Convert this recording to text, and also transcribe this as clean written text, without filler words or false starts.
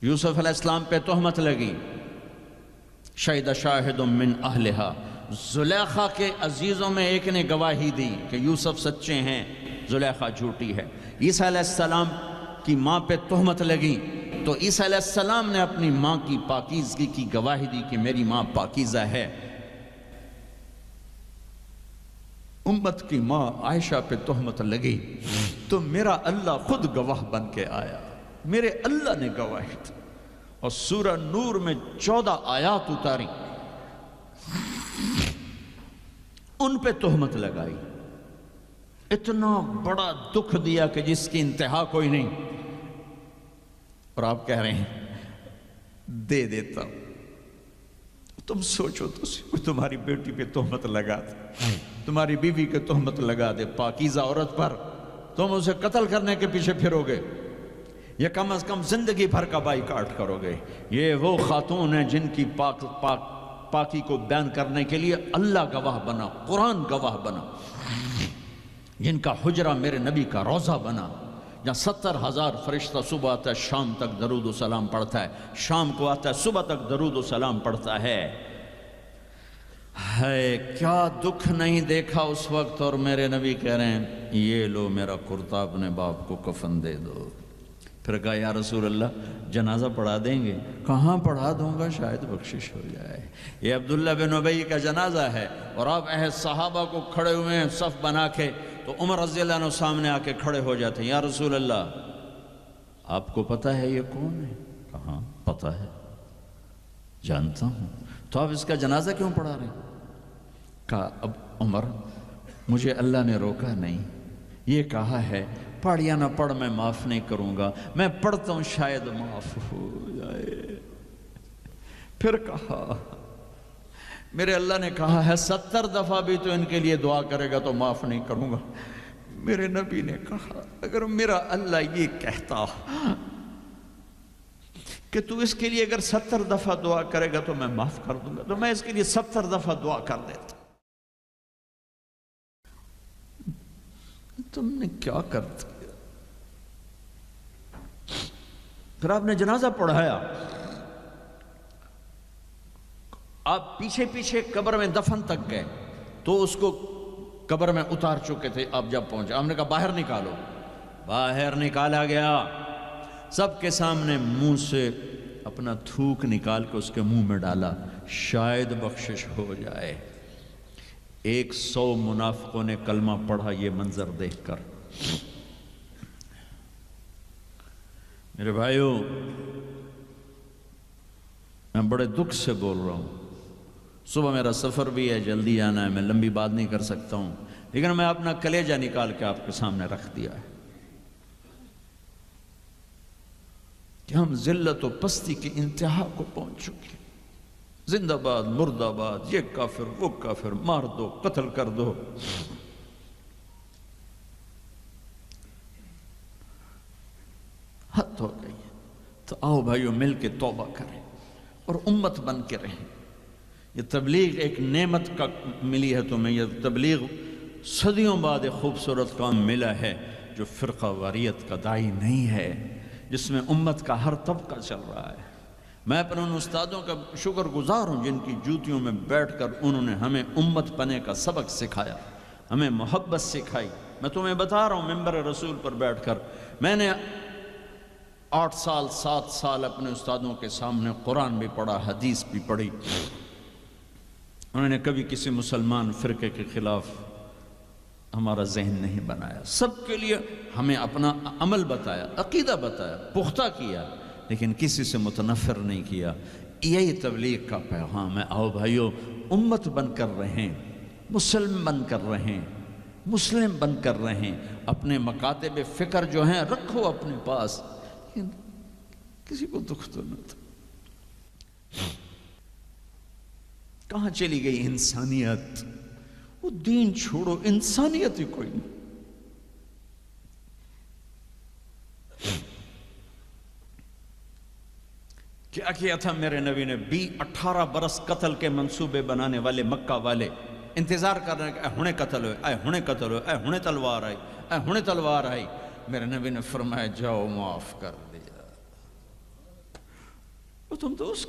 یوسف علیہ السلام پہ تہمت لگی، شہد شاہد من اہلہا، زلیخا کے عزیزوں میں ایک نے گواہی دی کہ یوسف سچے ہیں، زلیخا جھوٹی ہے۔ عیسیٰ علیہ السلام کی ماں پہ تہمت لگی تو عیسیٰ علیہ السلام نے اپنی ماں کی پاکیزگی کی گواہی دی کہ میری ماں پاکیزہ ہے۔ امت کی ماں عائشہ پہ تہمت لگی تو میرا اللہ خود گواہ بن کے آیا، میرے اللہ نے گواہی دی، اور سورہ نور میں 14 آیات اتاری، ان پہ تہمت لگائی، اتنا بڑا دکھ دیا کہ جس کی انتہا کوئی نہیں، اور آپ کہہ رہے ہیں دے دیتا ہوں۔ تم سوچو تو تمہاری بیٹی پہ تہمت لگا دے، تمہاری بیوی کے تہمت لگا دے پاکیزہ عورت پر، تم اسے قتل کرنے کے پیچھے پھرو گے یا کم از کم زندگی بھر کا بائیکاٹ کرو گے۔ یہ وہ خاتون ہیں جن کی پاکی کو بیان کرنے کے لیے اللہ گواہ بنا، قرآن گواہ بنا، جن کا حجرہ میرے نبی کا روضہ بنا، جہاں 70,000 فرشتہ صبح آتا ہے شام تک درود و سلام پڑھتا ہے، شام کو آتا ہے صبح تک درود و سلام پڑھتا ہے۔ کیا دکھ نہیں دیکھا اس وقت، اور میرے نبی کہہ رہے ہیں یہ لو میرا کرتا اپنے باپ کو کفن دے دو۔ پھر کہا یا رسول اللہ جنازہ پڑھا دیں گے؟ کہاں پڑھا دوں گا، شاید بخشش ہو جائے۔ یہ عبداللہ بن ابی کا جنازہ ہے، اور آپ اہل صحابہ کو کھڑے ہوئے ہیں صف بنا کے، تو عمر رضی اللہ عنہ سامنے آ کے کھڑے ہو جاتے ہیں، یا رسول اللہ آپ کو پتہ ہے یہ کون ہے؟ کہاں پتہ ہے، جانتا ہوں، تو آپ اس کا جنازہ کیوں پڑھا رہے ہیں؟ کہا اب عمر مجھے اللہ نے روکا نہیں، یہ کہا ہے پڑھ یا نہ پڑھ میں معاف نہیں کروں گا، میں پڑھتا ہوں شاید معاف ہو جائے۔ پھر کہا میرے اللہ نے کہا ہے 70 دفعہ بھی تو ان کے لیے دعا کرے گا تو معاف نہیں کروں گا۔ میرے نبی نے کہا اگر میرا اللہ یہ کہتا کہ تو اس کے لیے اگر 70 دفعہ دعا کرے گا تو میں معاف کر دوں گا، تو میں اس کے لیے 70 دفعہ دعا کر دیتا۔ تم نے کیا کر دیا؟ پھر آپ نے جنازہ پڑھایا، آپ پیچھے پیچھے قبر میں دفن تک گئے تو اس کو قبر میں اتار چکے تھے، آپ جب پہنچے آپ نے کہا باہر نکالو، باہر نکالا گیا، سب کے سامنے منہ سے اپنا تھوک نکال کے اس کے منہ میں ڈالا، شاید بخشش ہو جائے۔ 100 منافقوں نے کلمہ پڑھا یہ منظر دیکھ کر۔ میرے بھائیوں میں بڑے دکھ سے بول رہا ہوں، صبح میرا سفر بھی ہے، جلدی آنا ہے، میں لمبی بات نہیں کر سکتا ہوں، لیکن میں اپنا کلیجہ نکال کے آپ کے سامنے رکھ دیا ہے کہ ہم ذلت و پستی کی انتہا کو پہنچ چکے۔ زندہ باد مردہ باد، یہ کافر وہ کافر، مار دو قتل کر دو۔ حد ہو گئی ہے، تو آؤ بھائیو مل کے توبہ کریں اور امت بن کے رہیں۔ یہ تبلیغ ایک نعمت کا ملی ہے تمہیں، یہ تبلیغ صدیوں بعد ایک خوبصورت کام ملا ہے جو فرقہ واریت کا داعی نہیں ہے، جس میں امت کا ہر طبقہ چل رہا ہے۔ میں اپنے ان استادوں کا شکر گزار ہوں جن کی جوتیوں میں بیٹھ کر انہوں نے ہمیں امت بنے کا سبق سکھایا، ہمیں محبت سکھائی۔ میں تمہیں بتا رہا ہوں ممبر رسول پر بیٹھ کر، میں نے 8 سال 7 سال اپنے استادوں کے سامنے قرآن بھی پڑھا، حدیث بھی پڑھی، انہوں نے کبھی کسی مسلمان فرقے کے خلاف ہمارا ذہن نہیں بنایا، سب کے لیے ہمیں اپنا عمل بتایا، عقیدہ بتایا، پختہ کیا، لیکن کسی سے متنفر نہیں کیا۔ یہی تبلیغ کا پیغام ہے۔ آؤ بھائیو امت بن کر رہیں، مسلم بن کر رہیں، مسلم بن کر رہیں، اپنے مکاتب فکر جو ہیں رکھو اپنے پاس، کسی کو دکھ تو نہ تھا۔ کہاں چلی گئی انسانیت؟ وہ دین چھوڑو، انسانیت ہی کوئی نہیں۔ کیا کیا تھا میرے نبی نے؟ 18 برس قتل کے منصوبے بنانے والے مکہ والے انتظار کر رہے ہیں کہ اے ہنے قتل ہوئے، اے ہنے قتل ہوئے، اے ہنے تلوار آئی، اے ہنے تلوار آئی۔ میرے نبی نے فرمایا جاؤ معاف کر دیا، تم تو اس